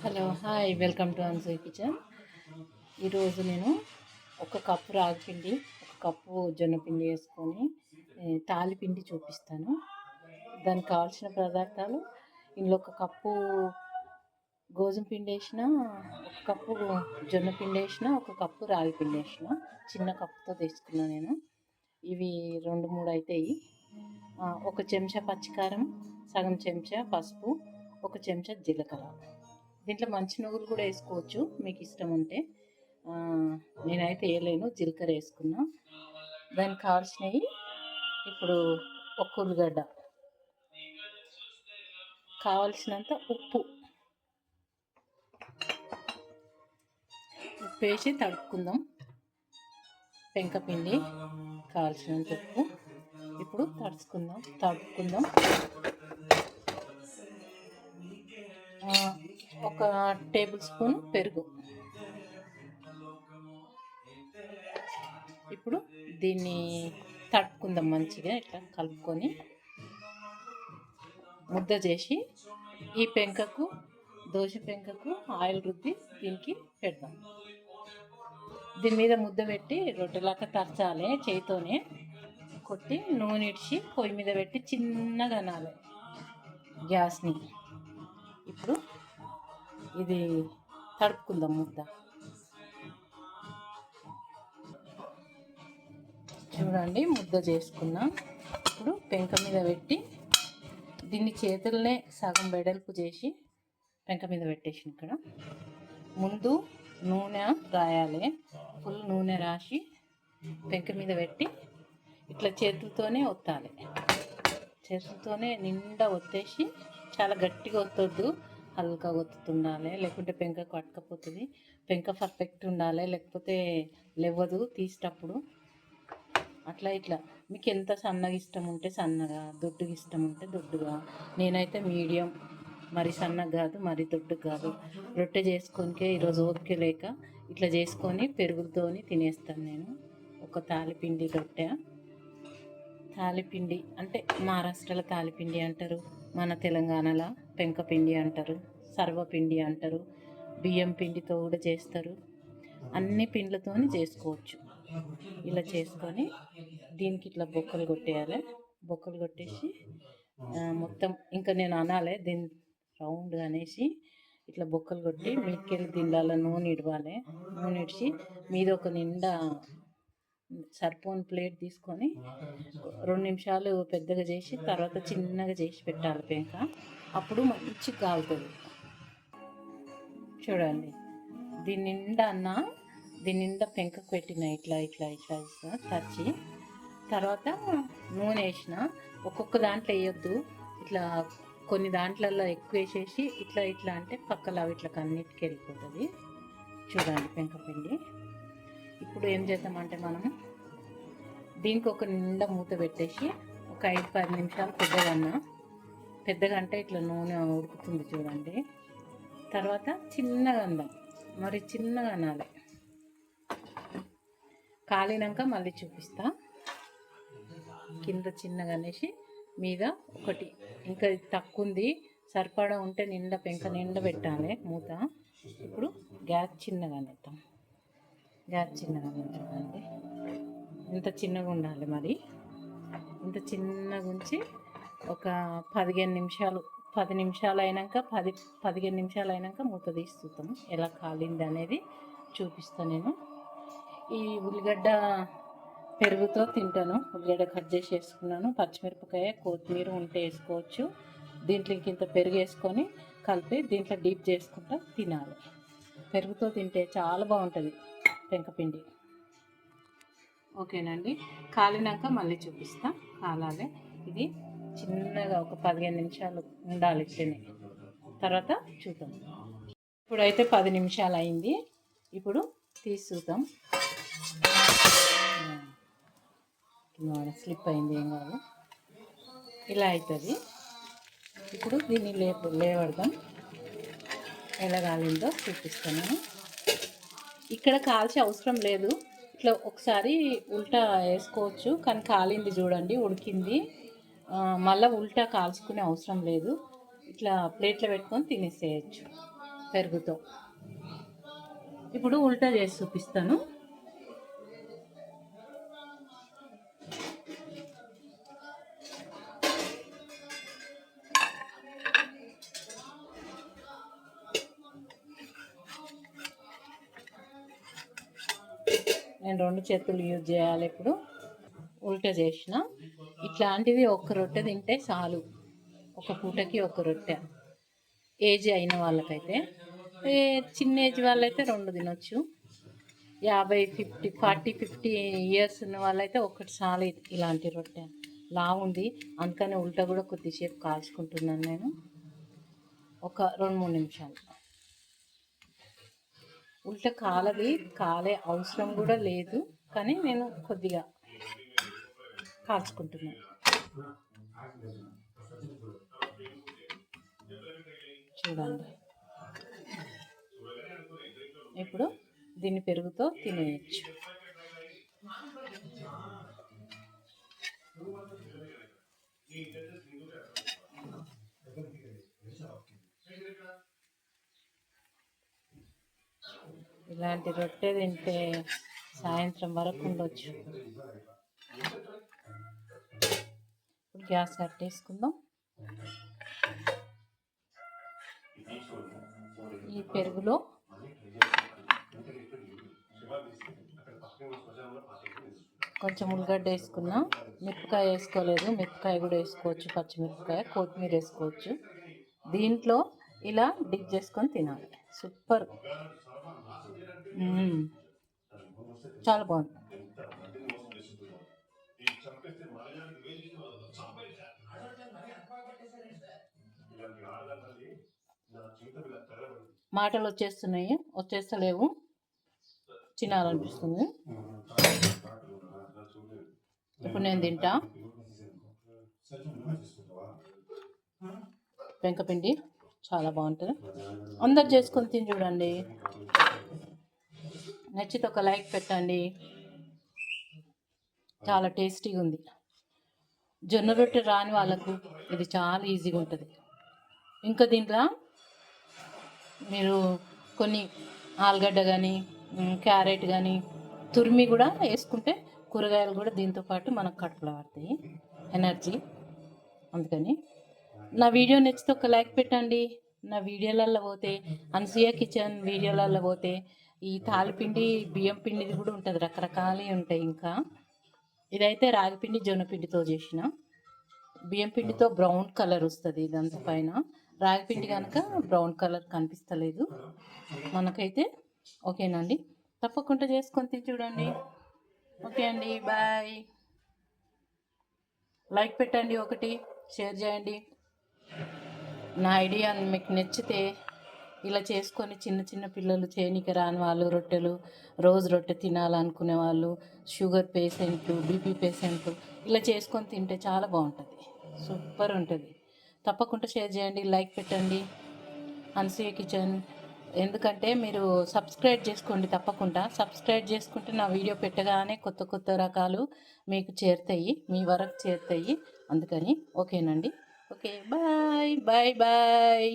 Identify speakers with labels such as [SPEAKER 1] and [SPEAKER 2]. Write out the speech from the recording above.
[SPEAKER 1] Hello hi welcome to Anasuya kitchen. ఈరోజు నేను ఒక కప్పు రాగిపిండి, ఒక కప్పు జొన్నపిండి వేసుకొని తాలిపిండి చూపిస్తాను. దానికి కావాల్సిన పదార్థాలు: ఇందులో ఒక కప్పు గోధుమ పిండి వేసిన, ఒక కప్పు జొన్నపిండి వేసిన, ఒక కప్పు రాగిపిండి వేసిన. చిన్న కప్పుతో తీసుకున్నా నేను. ఇవి 2-3 అవుతాయి. ఒక చెంచా పచ్చికారం, సగం చెంచా పసుపు, ఒక చెంచా జీలకర్ర. దీంట్లో మంచి నువ్వులు కూడా వేసుకోవచ్చు మీకు ఇష్టం ఉంటే. నేనైతే వేయలేను, జీలకర్ర వేసుకున్నా. దానికి కావాల్సినవి ఇప్పుడు ఒక ఉల్లిగడ్డ, కావాల్సినంత ఉప్పు వేసి తడుపుకుందాం. పెంకపిండి కావాల్సినంత ఉప్పు ఇప్పుడు తడుపుకుందాం. ఒక టేబుల్ స్పూన్ పెరుగు. ఇప్పుడు దీన్ని తడుపుకుందాం మంచిగా. ఇట్లా కలుపుకొని ముద్ద చేసి ఈ పెంకకు, దోశ పెంకకు ఆయిల్ రుద్ది దీనికి పెడదాం. దీని మీద ముద్ద పెట్టి రొట్టెలాగా తరచాలి. చేతితోనే కొట్టి నూనె ఇడిచి పొయ్యి మీద పెట్టి చిన్నగా అనాలి గ్యాస్ని. ఇప్పుడు ఇది తడుపుకుందాం ముద్ద. చూడండి, ముద్ద చేసుకున్నాం. ఇప్పుడు పెంక మీద పెట్టి దీన్ని చేతులనే సగం వెడల్పు చేసి పెంక మీద పెట్టేసి ఇక్కడ ముందు నూనె రాయాలి. ఫుల్ నూనె రాసి పెంక మీద పెట్టి ఇట్లా చేతులతోనే ఒత్తాలి. చేతులతోనే నిండా ఒత్తేసి, చాలా గట్టిగా ఒత్తొద్దు, హల్కా ఒత్తుతుండాలి, లేకుంటే పెంక కట్టకపోతుంది. పెంక పర్ఫెక్ట్ ఉండాలి, లేకపోతే లేవదు తీసేటప్పుడు. అట్లా ఇట్లా మీకు ఎంత సన్నగా ఇష్టం ఉంటే సన్నగా, దొడ్డుగా ఇష్టం ఉంటే దొడ్డుగా. నేనైతే మీడియం, మరి సన్నగా కాదు మరి దొడ్డుగా కాదు. రొట్టె చేసుకొనికే ఈరోజు ఓపిక లేక ఇట్లా చేసుకొని పెరుగుతోని తినేస్తాను నేను. ఒక తాలిపిండి రొట్టె. తాలిపిండి అంటే మహారాష్ట్రలో తాలిపిండి అంటారు, మన తెలంగాణలో పెంకపిండి అంటారు, సర్వపిండి అంటారు. బియ్యం పిండితో కూడా చేస్తారు. అన్ని పిండిలతోని చేసుకోవచ్చు. ఇలా చేసుకొని దీనికి ఇట్లా బొక్కలు కొట్టేయాలి. బొక్కలు కొట్టేసి మొత్తం ఇంకా నేను అనాలి దీన్ని రౌండ్గా అనేసి ఇట్లా బొక్కలు కొట్టి మీదకెళ్ళి దీనిలో నూనె ఇడవాలి. నూనె ఇడిచి మీద ఒక నిండా సరిపోని ప్లేట్ తీసుకొని 2 నిమిషాలు పెద్దగా చేసి తర్వాత చిన్నగా చేసి పెట్టాలి పెంక. అప్పుడు మంచిగా కాలుతుంది. చూడండి, దీని నిండా పెంకకు పెట్టిన ఇట్లా ఇట్లా ఇట్లా తరిచి తర్వాత నూనె వేసిన. ఒక్కొక్క దాంట్లో వేయొద్దు, ఇట్లా కొన్ని దాంట్లలో ఎక్కువ వేసేసి ఇట్లా ఇట్లా అంటే పక్కల ఇట్లా అన్నిటికి వెళ్ళిపోతుంది. చూడండి పెంకపిండి. ఇప్పుడు ఏం చేద్దామంటే మనం దీనికి ఒక నిండా మూత పెట్టేసి ఒక 5-10 నిమిషాలు పెద్దగా అంటే ఇట్లా నూనె ఉడుకుతుంది చూడండి. తర్వాత చిన్నగా అందాం, మరి చిన్నగా అనాలి. కాలినాక మళ్ళీ చూపిస్తా. కింద చిన్నగా అనేసి మీద ఒకటి ఇంకా తక్కువ ఉంది, సరిపడా ఉంటే నిండా పెంక నిండా పెట్టాలి మూత. ఇప్పుడు గ్యాస్ చిన్నగా అనేద్దాం. గ్యాస్ చిన్నగా చూడండి, ఇంత చిన్నగా ఉండాలి. మరి ఇంత చిన్నగా ఉంచి ఒక 15 నిమిషాలు 10 నిమిషాలు అయినాక 15 నిమిషాలు అయినాక మూత తీసి చూద్దాం ఎలా కాలింది అనేది చూపిస్తాను నేను. ఈ ఉల్లిగడ్డ పెరుగుతో తింటాను. ఉల్లిగడ్డ కట్ చేసి వేసుకున్నాను, పచ్చిమిరపకాయ, కొత్తిమీర ఉంటే వేసుకోవచ్చు. దీంట్లో ఇంత పెరుగు వేసుకొని కలిపి దీంట్లో డీప్ చేసుకుంటా తినాలి. పెరుగుతో తింటే చాలా బాగుంటుంది పెంకపిండి. ఓకేనండి, కాలినాక మళ్ళీ చూపిస్తా. కాలాలి. ఇది చిన్నగా ఒక 15 నిమిషాలు ఉండాలి ఇట్లనే, తర్వాత చూద్దాం. ఇప్పుడైతే 10 నిమిషాలు అయింది. ఇప్పుడు తీసి చూద్దాం. స్లిప్ అయింది, ఏం కాదు, ఇలా అవుతుంది. ఇప్పుడు దీన్ని లేవడదాం. ఎలా కాలిందో చూపిస్తాను. ఇక్కడ కాల్చే అవసరం లేదు, ఇట్లా ఒకసారి ఉల్టా వేసుకోవచ్చు. కానీ కాలింది చూడండి, ఉడికింది. మళ్ళీ ఉల్టా కాల్చుకునే అవసరం లేదు. ఇట్లా ప్లేట్లో పెట్టుకొని తినేసేయచ్చు. పెరుగుతో. ఇప్పుడు ఉల్టా చేసి చూపిస్తాను. నేను 2 చేతులు యూజ్ చేయాలి. ఇప్పుడు ఉల్టా చేసిన. ఇట్లాంటివి ఒక్క రొట్టె తింటే చాలు, ఒక పూటకి ఒక రొట్టె. ఏజ్ అయిన వాళ్ళకైతే, చిన్న ఏజ్ వాళ్ళైతే 2 తినొచ్చు. 50 ఇయర్స్ ఉన్న వాళ్ళైతే ఒకటి చాలు ఇలాంటి రొట్టె. లావుంది అందుకని ఉల్టా కూడా కొద్దిసేపు కాల్చుకుంటున్నాను నేను, ఒక 2-3 నిమిషాలు. ఉల్టా కాలే అవసరం కూడా లేదు, కానీ నేను కొద్దిగా కాల్చుకుంటున్నాను. చూడండి, ఇప్పుడు దీన్ని పెరుగుతో తినేయచ్చు. ఇలాంటి రొట్టె తింటే సాయంత్రం వరకు ఉండొచ్చు. ఇప్పుడు గ్యాస్ కట్టేసుకుందాం. ఈ పెరుగులో కొంచెం ఉల్లిగడ్డ వేసుకున్నా, మిరపకాయ వేసుకోలేదు, మిరపకాయ కూడా వేసుకోవచ్చు, పచ్చిమిరపకాయ, కొత్తిమీర వేసుకోవచ్చు. దీంట్లో ఇలా డిప్ చేసుకొని తినాలి. సూపర్, చాలా బాగుంది. మాటలు వచ్చేస్తలేవు, తినాలనిపిస్తుంది. ఇప్పుడు నేను తింటా. పెంకపిండి చాలా బాగుంటుంది, అందరు చేసుకొని తిని చూడండి. నచ్చితే ఒక లైక్ పెట్టండి. చాలా టేస్టీగా ఉంది. జొన్న రొట్టె రాని వాళ్ళకు ఇది చాలా ఈజీగా ఉంటుంది. ఇంకా దీంట్లో మీరు కొన్ని ఆలుగడ్డ కానీ, క్యారెట్ కానీ తురిమి కూడా వేసుకుంటే, కూరగాయలు కూడా దీంతో పాటు మనకు కడుపులో పడతాయి, ఎనర్జీ. అందుకని నా వీడియో నచ్చితే ఒక లైక్ పెట్టండి. నా వీడియోలలో పోతే, అనసూయ కిచెన్ వీడియోలలో పోతే ఈ తాలిపిండి, బియ్యం పిండిది కూడా ఉంటుంది, రకరకాలవి ఉంటాయి. ఇంకా ఇదైతే రాగిపిండి, జొన్నపిండితో చేసిన. బియ్యం పిండితో బ్రౌన్ కలర్ వస్తుంది ఇదంతా పైన, రాగిపిండి కనుక బ్రౌన్ కలర్ కనిపిస్తలేదు మనకైతే. ఓకేనండి, తప్పకుండా చేసుకొని తిని చూడండి. ఓకే అండి, బాయ్. లైక్ పెట్టండి, ఒకటి షేర్ చేయండి. నా ఐడియా మీకు నచ్చితే ఇలా చేసుకొని, చిన్న చిన్న పిల్లలు, చేయనికి రాని వాళ్ళు, రోజు రొట్టె తినాలనుకునే వాళ్ళు, షుగర్ పేషెంట్లు, బీపీ పేషెంట్లు ఇలా చేసుకొని తింటే చాలా బాగుంటుంది, సూపర్ ఉంటుంది. తప్పకుండా షేర్ చేయండి, లైక్ పెట్టండి. అనసూయ కిచెన్, ఎందుకంటే మీరు సబ్స్క్రైబ్ చేసుకోండి. తప్పకుండా సబ్స్క్రైబ్ చేసుకుంటే నా వీడియో పెట్టగానే కొత్త కొత్త రకాలు మీకు చేరుతాయి, మీ వరకు చేరుతాయి. అందుకని ఓకేనండి. Okay, bye bye bye.